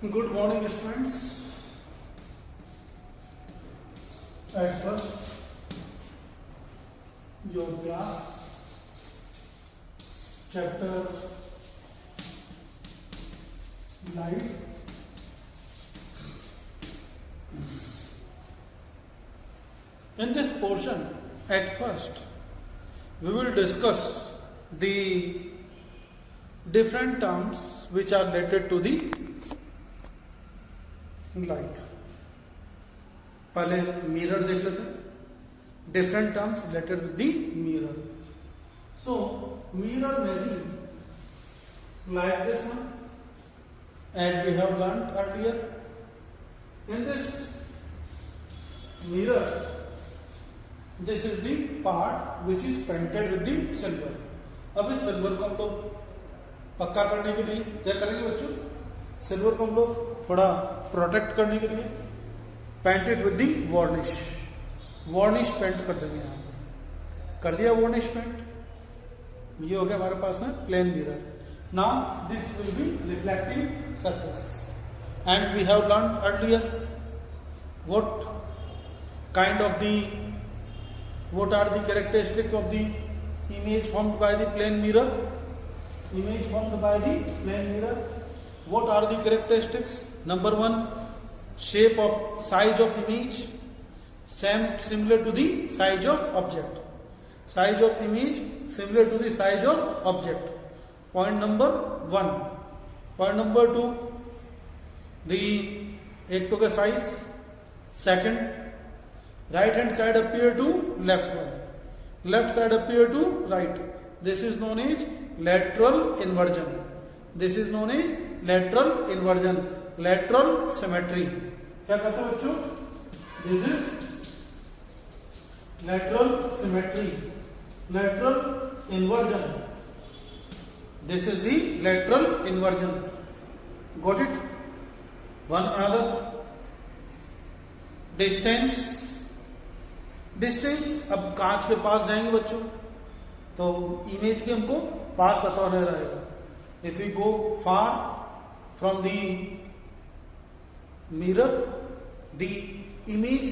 Good morning, students. At first, your class, chapter light. In this portion, at first, we will discuss the different terms which are related to the light. पहले mirror देख लेते हैं. Different terms related with the mirror. So mirror measuring like this one as we have learned earlier. In this mirror this is the part which is painted with the silver. अब इस silver को हम लोग पक्का करने के लिए क्या करेंगे बच्चों? सिल्वर को हम लोग थोड़ा प्रोटेक्ट करने के लिए painted with the varnish. Varnish paint कर देंगे. यहां पर कर दिया वार्निश पेंट. ये हो गया हमारे पास में plane mirror. Now this will be reflecting surface and we have learn earlier what kind of the what are the characteristics of the image formed by the plane mirror. Image formed by the plane mirror. What are the characteristics? Number one, shape of size of image, similar to the size of object. Size of image similar to the size of object. Point number one. Point number two, the एक तो का size. Second, right hand side appear to left one. Left side appear to right. This is known as lateral inversion. This is known as lateral inversion, lateral symmetry. क्या कहते हैं बच्चों? This is lateral symmetry, lateral inversion. This is the lateral inversion. Got it? One another. Distance. Distance. अब कांच के पास जाएंगे बच्चों तो इमेज के हमको पास पता नहीं रहेगा. If we go far from the mirror, the image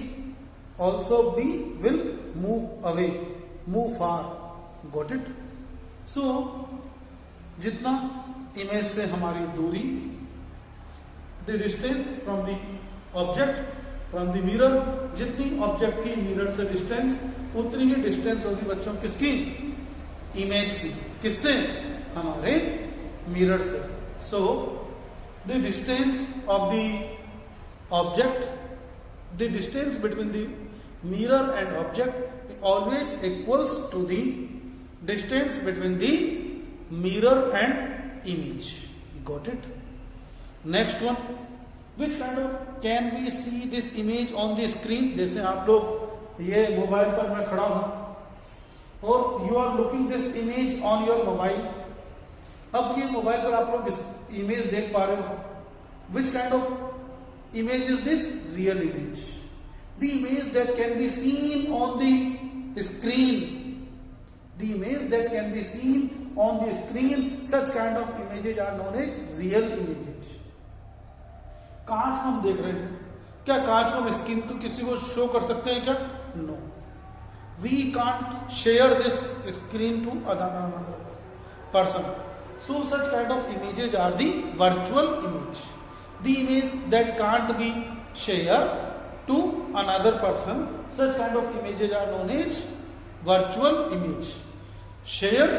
also will move away, move far. Got it? So जितना इमेज से हमारी दूरी, the distance from the object, from the mirror, जितनी ऑब्जेक्ट की मिरर से डिस्टेंस उतनी ही डिस्टेंस होगी बच्चों किसकी? इमेज की. किससे? हमारे मिरर से. So the distance of the object, the distance between the mirror and object always equals to the distance between the mirror and image. Got it? Next one, which kind of can we see this image on the screen? जैसे आप लोग ये mobile पर मैं खड़ा हूं और you are looking this image on your mobile. अब ये मोबाइल पर आप लोग इमेज देख पा रहे हो. Which kind of image is this? Real image. The image that can be seen on the screen. The image that can be seen on the screen, such kind of images are known as real images. कांच हम देख रहे हैं. क्या कांच को screen को किसी को शो कर सकते हैं क्या? No. We can't share this screen to another person. So such kind of images are the virtual image. The image that can't be shared to another person, such kind of images are known as virtual image. Share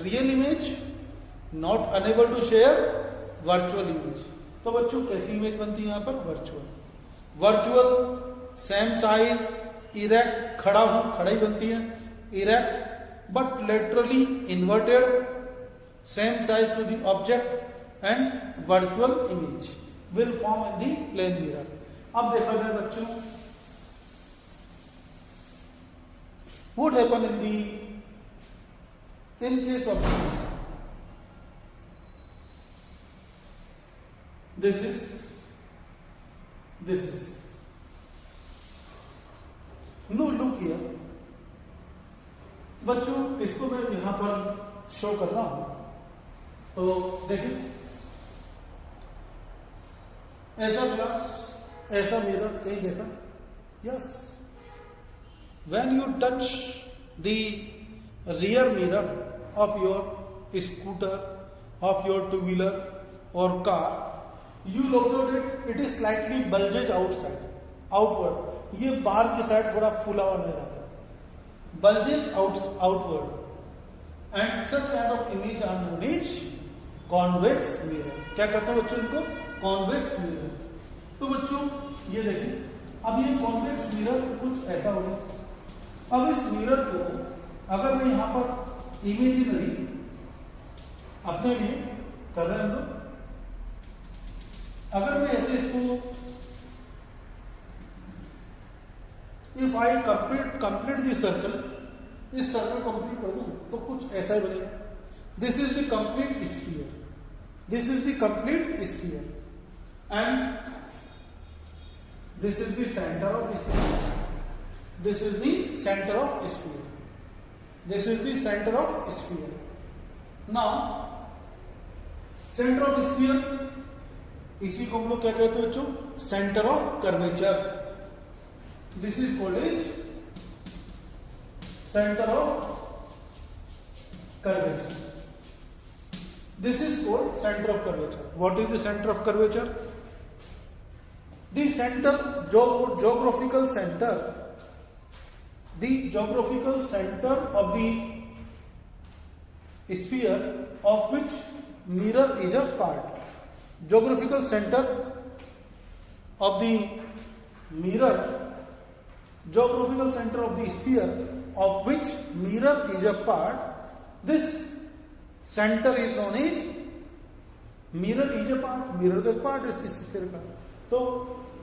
real image, not unable to share virtual image. तो बच्चों कैसी image बनती है यहाँ पर? Virtual. Virtual same size, erect, खड़ा हूं, खड़ा ही बनती है. Erect but laterally inverted, same size to the object and virtual image will form in the plane mirror. अब देखा जाए बच्चों what happen in case of this is no look here बच्चों. इसको मैं यहां पर शो कर रहा हूं तो देखिए ऐसा ग्लास, ऐसा मिरर कहीं देखा? Yes, when you touch the rear mirror of your scooter, of your two wheeler और car, you observe it, it is slightly bulges outside, outward. ये बाहर की साइड थोड़ा फूला हुआ नजर आता है, bulges outward, and such kind of image are known as convex mirror. क्या कहते हैं बच्चों इनको? convex mirror. तो बच्चों ये देखिए, अब ये convex mirror कुछ ऐसा होगा. अब इस मिरर को अगर मैं यहां पर इमेजिनरी अपने लिए कर रहे हैं हम लोग, अगर मैं ऐसे इसको if I complete this circle, इस सर्कल कंप्लीट कर दूं तो कुछ ऐसा ही बनेगा. This is the complete sphere, this is the complete sphere, and this is the centre of sphere, this is the centre of sphere, this is the centre of sphere. Now centre of sphere, इसी को हम लोग क्या कहते हैं बच्चों? Centre of curvature. This is called as centre of curvature. This is called centre of curvature. What is the centre of curvature? The centre, geographical center, the geographical center of the sphere of which mirror is a part. Geographical center of the mirror, geographical center of the sphere of which mirror is a part, this center is known as, mirror is a part, mirror is a part is sphere का, तो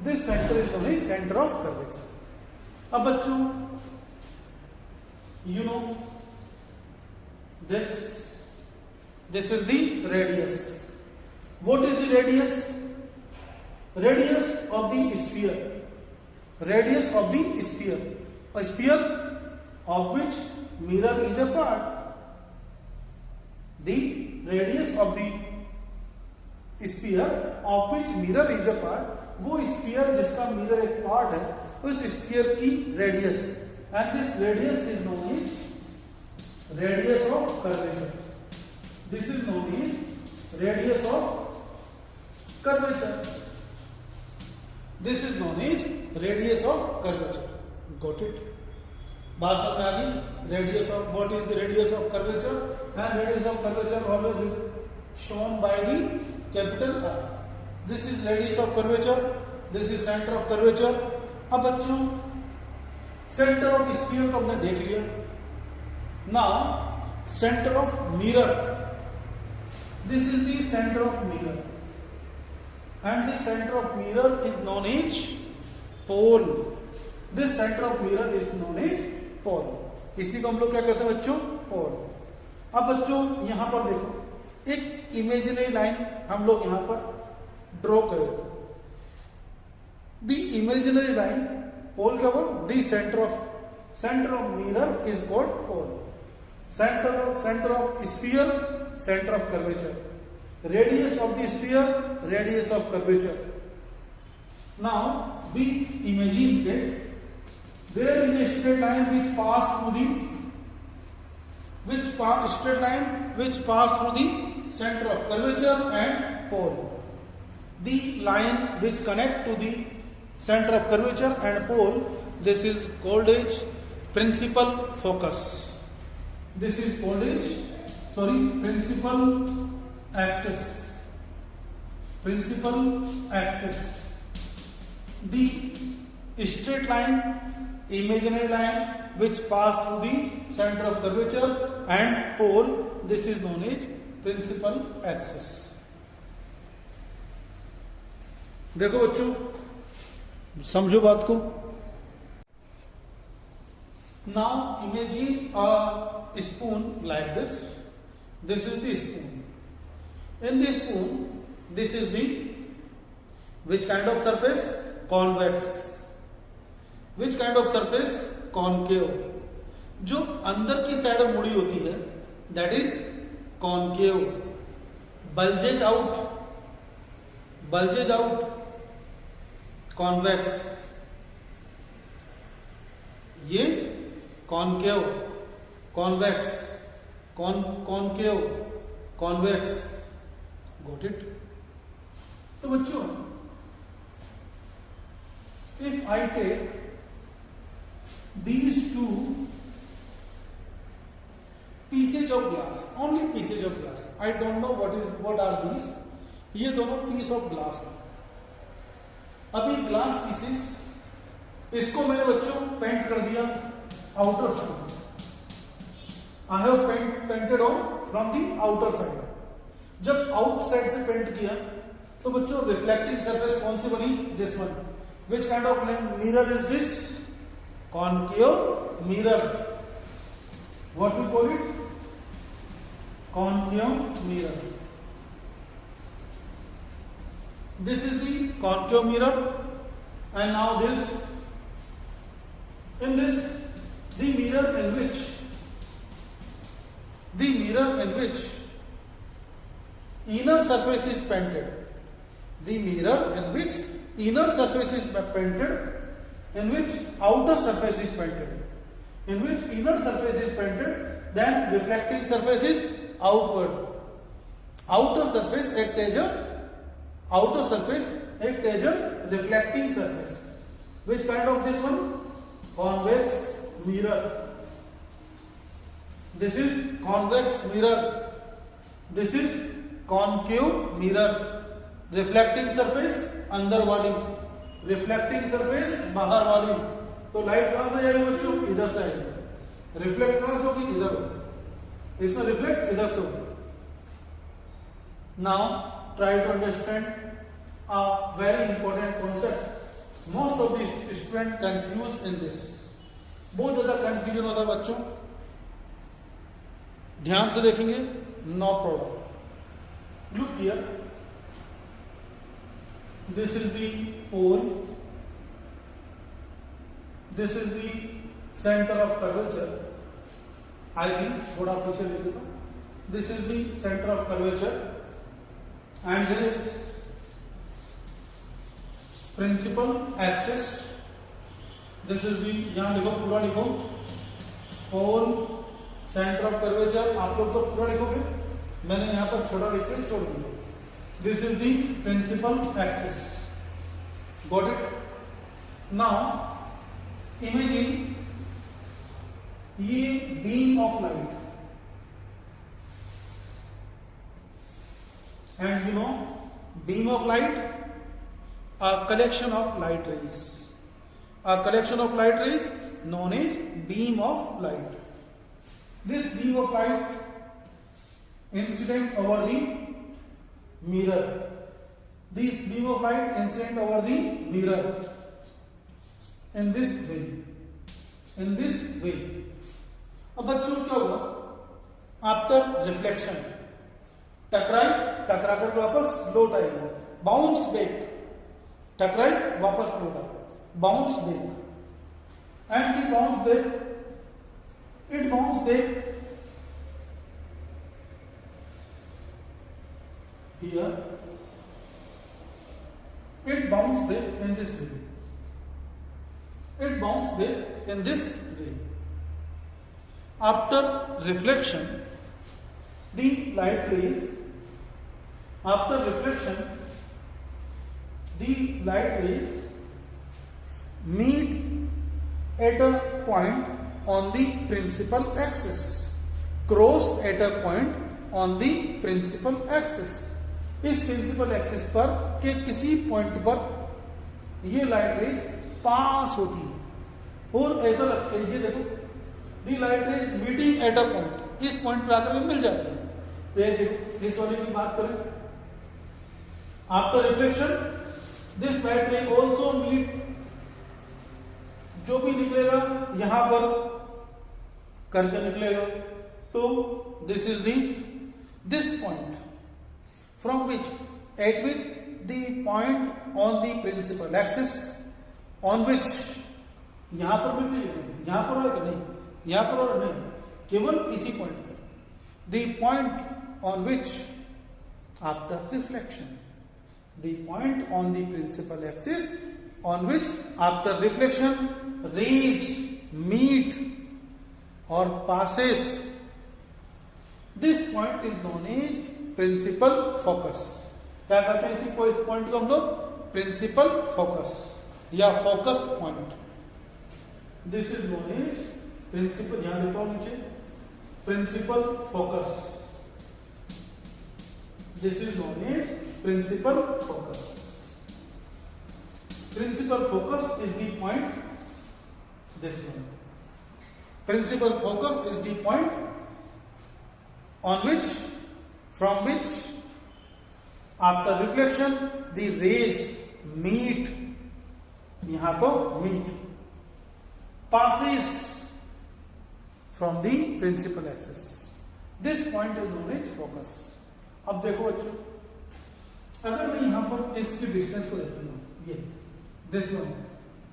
this center is known as center of curvature. अब बच्चों you know this is the radius. What is the radius? Radius of the sphere. Radius of the sphere. A sphere of which mirror is a part. The radius of the sphere of which mirror is a part. वो sphere जिसका mirror एक part है, उस sphere की radius. And this radius is known as radius of curvature. This is known as radius of curvature. This is known as radius of curvature. Got it? बात समझ में आ गई? Radius of, what is the radius of curvature? And radius of curvature always shown by the capital R. This is radius of curvature. This is center of curvature. अब बच्चों center of sphere तो हमने देख लिया. Now center of mirror. This is the center of mirror. And the center of mirror is known as pole. This center of mirror is known as pole. इसी को हम लोग क्या कहते हैं बच्चों? pole. अब बच्चों यहां पर देखो, एक इमेजिनरी लाइन हम लोग यहां पर ड्रॉ करें. द इमेजिनरी लाइन पोल क्या हुआ? The centre of mirror is called pole. Centre of sphere, centre of curvature. Radius of the sphere, radius of curvature. Now we imagine that there is a straight line which pass through the center of curvature and pole. The line which connect to the center of curvature and pole, this is called as principal focus. This is called as, principal axis. Principal axis. The straight line, imaginary line which pass through the center of curvature and pole, this is known as principal axis. देखो बच्चों, समझो बात को. Now imagine a spoon like this. This is the spoon. In this spoon, this is the which kind of surface? Convex. Which kind of surface? Concave. जो अंदर की side मुड़ी होती है, that is concave. Bulges out. Convex, ये concave, convex, concave, convex. Got it? तो बच्चों, if I take these two pieces of glass, only pieces of glass, I don't know what are these, ये दोनों piece of glass है। अभी glass pieces, इसको मैंने बच्चों पेंट कर दिया outer side, I have painted on from the outer side. जब आउटसाइड से पेंट किया तो बच्चों रिफ्लेक्टिंग सरफेस कौन सी बनी? This one. Which kind of mirror is this? concave mirror. What we call it? Concave mirror. This is the concave mirror, and now this, in this, the mirror in which inner surface is painted, the mirror in which inner surface is painted, in which outer surface is painted, in which inner surface is painted, then reflecting surface is outward. Outer surface act as a reflecting surface. Which kind of this one? Convex mirror. This is convex mirror. This is concave mirror. Reflecting surface अंदर वाली, reflecting surface बाहर वाली। तो light कहां से जाएगी बच्चों? इधर से आएगी। रिफ्लेक्ट कहां से होगी? इधर होगी। इसमें रिफ्लेक्ट इधर से होगी। Now try to understand a very important concept. Most of the student confuse in this. बहुत ज्यादा कंफ्यूजन होता है बच्चों। ध्यान से देखेंगे, no problem. Look here, this is the pole, this is the center of curvature, I think थोड़ा पीछे ले लेता हूं। this is the center of curvature and this principal axis, this is the, यहां लिखो, पूरा लिखो, pole, center of curvature। आप लोग तो पूरा लिखोगे, मैंने यहां पर छोटा लिख के छोड़ दिया। This is the principal axis. Got it? Now, imagine ये beam of light, and you know, beam of light, a collection of light rays. A collection of light rays known as beam of light. This beam of light incident over the mirror. This beam of light incident over the mirror in this way. In this way. अब बच्चों क्या हुआ? After reflection टकरा कर वापस लौट आएगा, bounce back, टकराई वापस लौट आएगा, bounce back, and the bounce back, it bounce back here, it bounced back in this way. It bounced back in this way. After reflection, the light rays, after reflection, the light rays meet at a point on the principal axis, cross at a point on the principal axis. इस principal axis पर के किसी point पर ये light rays पास होती है और ऐसा लगता है, ये देखो, the light rays meeting at a point, इस पॉइंट पर आकर मिल जाती है। ये देखो, इस वाले की बात करें, after reflection this light ray also meet, जो भी निकलेगा यहां पर करके निकलेगा। तो this is this point from which, at which the point on the principal axis on which, यहां पर भी नहीं, यहां पर और नहीं, यहां पर और नहीं, केवल इसी पॉइंट पर, the point on which after reflection, the point on the principal axis on which after reflection rays meet or passes. This point is known as principal focus. क्या कहते हैं इसी पॉइंट को हम लोग प्रिंसिपल फोकस या focus point. This is known as principal, ध्यान देता हूं नीचे, principal focus. This is known as principal focus. Principal focus is the point, this one. Principal focus is the point on which, from which after reflection the rays meet, यहां तो meet, passes from the principal axis. This point is known as focus. अब देखो बच्चों, अगर मैं यहां पर इसकी डिस्टेंस को देखती हूं, ये this one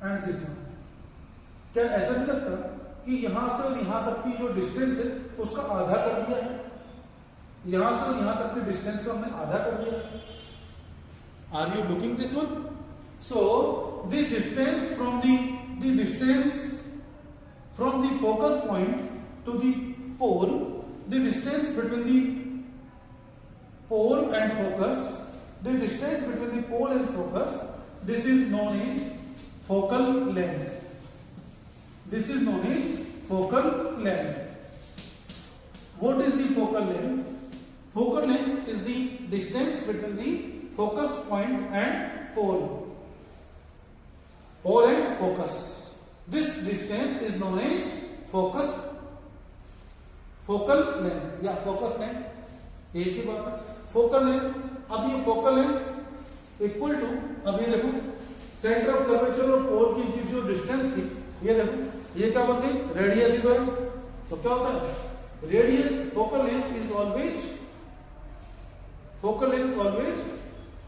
and this one, क्या ऐसा नहीं लगता कि यहां से और यहां तक की जो डिस्टेंस है उसका आधा कर दिया है? यहां से यहां तक की डिस्टेंस को हमने आधा कर दिया. Are you looking this one? So the distance from the focus point to the pole, the distance between the pole and focus, the distance between the pole and focus, this is known as focal length. This is known as focal length. What is the focal length? Focal length is the distance between the focus point and pole. Pole and focus. This distance is known as focal length या focus length. एक ही बात है. Focal length. अब ये focal length equal to, अब ये देखो centre of curvature और पोल की जो डिस्टेंस थी, ये देखो ये क्या बन गई? रेडियस ही तो है. तो क्या होता है? Radius, focal length is always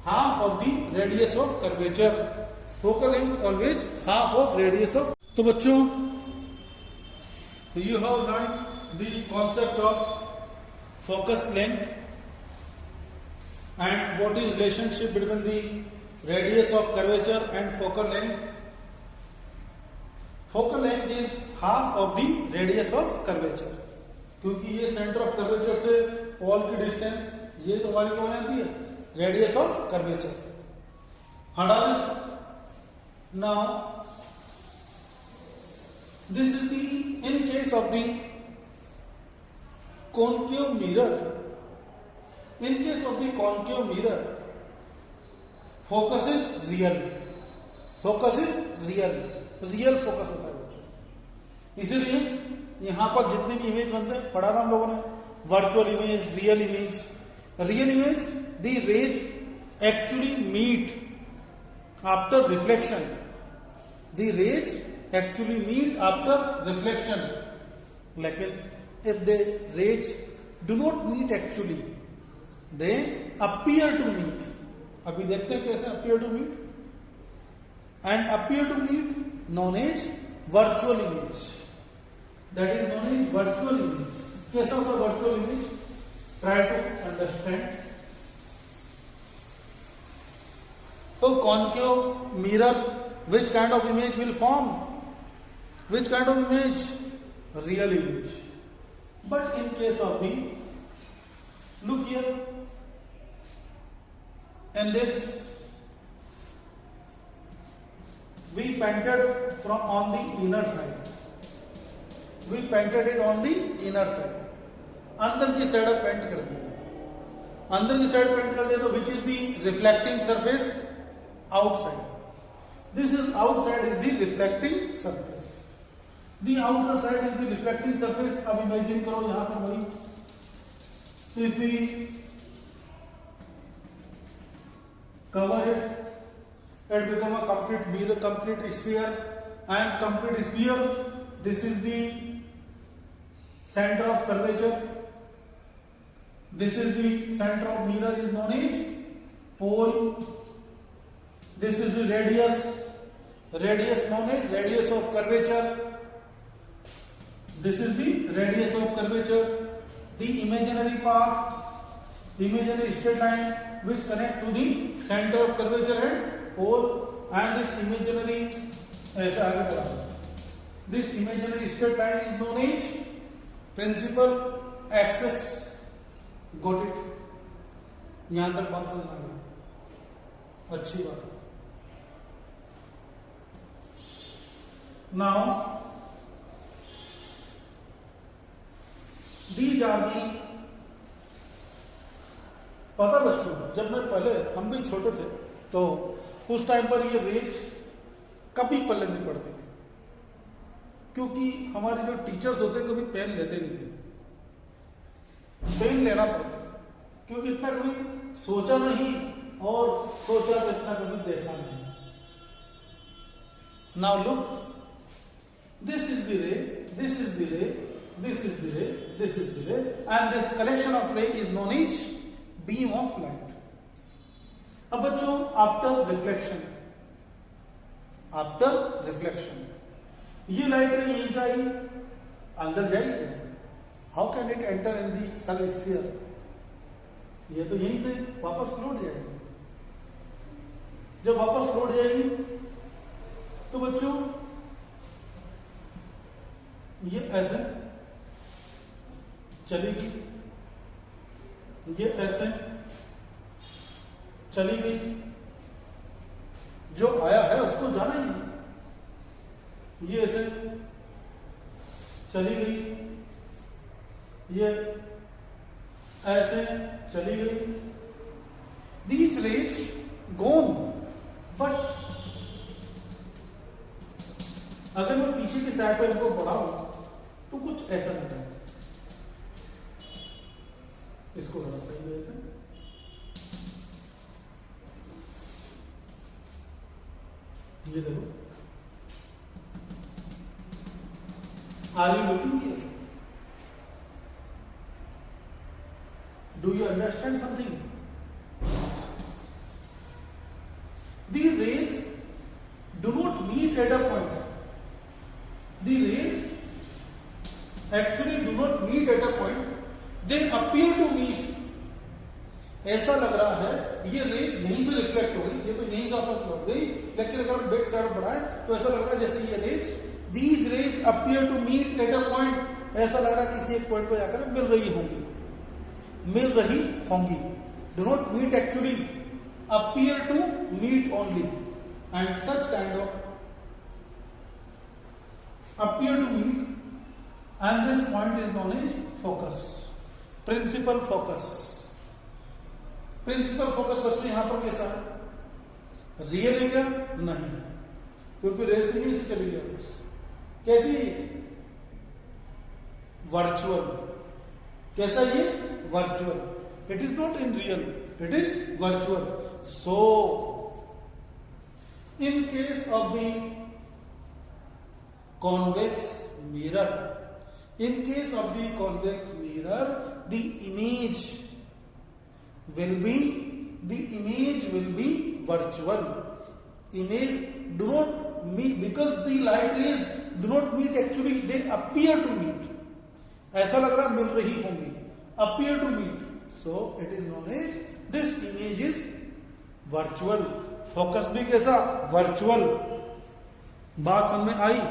half of the radius of curvature. Focal length always half of radius of. तो बच्चों, you have learned the concept of focus length and what is relationship between the radius of curvature and focal length. Focal length is half of the radius of curvature. क्योंकि ये centre of curvature से पोल की distance, ये तो हमारी कौन आती है? Radius of curvature. हटा this. Now this is the in case of the concave mirror. In case of the concave mirror focus is real. Focus is real. Real focus होता है बच्चों. इसीलिए यहां पर जितने भी इमेज बनते हैं, पढ़ा ना हम लोगों ने, virtual image, real image. Real image, the rays actually meet after reflection. The rays actually meet after reflection. लेकिन if the rays do not meet actually, they appear to meet. अभी देखते हैं कैसे appear to meet. And appear to meet known as virtual image. That is known as virtual image. कैसा होता है virtual image? Try to understand. So concave mirror, which kind of image will form? Which kind of image? Real image. But in case of the, look here, in this we painted from on the inner side. We painted it on the inner side. अंदर की side paint कर दिया. अंदर की side paint कर दिया तो which is the reflecting surface? Outside. This is outside is the reflecting surface. The outer side is the reflecting surface. अब imagine करो यहां पर वही. If we cover it, it become a complete mirror, complete sphere, and complete sphere. This is the center of curvature. This is the center of mirror is known as pole. This is the radius. Radius known as radius of curvature. This is the radius of curvature. The imaginary path, imaginary straight line which connect to the center of curvature and pole, and this imaginary ऐसे आगे बढ़ा, this imaginary straight line is known as principal axis. Got it? यहां तक बात समझ आ गई? अच्छी बात है। नाउ दीज आर दी, पता बच्चों, जब मैं पहले हम भी छोटे थे तो उस टाइम पर ये रेज कभी पल्ले नहीं पड़ती थी, क्योंकि हमारे जो टीचर्स होते कभी पेन लेते नहीं थे, पेन लेना पड़ता था, क्योंकि इतना कभी सोचा नहीं और सोचा तो इतना कभी देखा नहीं। Now look, this is the रे, दिस इज द रे, this is the ray, this is the ray, and this collection of ray is known as beam of light. अब बच्चों आफ्टर रिफ्लेक्शन, आफ्टर रिफ्लेक्शन ये light ray यहीं से आई, अंदर जाएगी, how can it enter in the sun sphere? ये तो यहीं से वापस लौट जाएगी। जब वापस लौट जाएगी तो बच्चों ये ऐसे चली गई, ये ऐसे चली गई, जो आया है उसको जाना ही, ये ऐसे चली गई, ये ऐसे चली गई। These rays gone, but अगर मैं पीछे की साइड पर इनको बढ़ाऊं तो कुछ ऐसा लगता है, इसको थोड़ा सही देते हैं, ये देखो, are you looking here? Do you understand something? The rays do not meet at a point, the rays actually do not meet at a point, they appear to meet. ऐसा लग रहा है ये रेज यहीं से रिफ्लेक्ट हो गई, ये तो यहीं से वापस लौट गई, लेकिन अगर बैक साइड बढ़ाए तो ऐसा लग रहा है जैसे ये rays, these rays appear to meet at a point, ऐसा लग रहा है किसी एक पॉइंट पर जाकर मिल रही होंगी, मिल रही होंगी। Do not meet actually, appear to meet only, and such kind of appear to meet, and this point is known as focus, principal focus. Principal focus बच्चों यहां पर कैसा है? रियल है क्या? नहीं है, क्योंकि रेस नहीं से चली गई बस। कैसी? वर्चुअल। कैसा ये? Virtual. It is not in real, it is virtual. So in case of the convex mirror, in case of the convex mirror, the image will be virtual. Image do not meet, because the light rays do not meet actually, they appear to meet. ऐसा लग रहा मिल रही होंगी, appear to meet, so it is known as this image is virtual. Focus भी कैसा? Virtual। बात समझ में आई?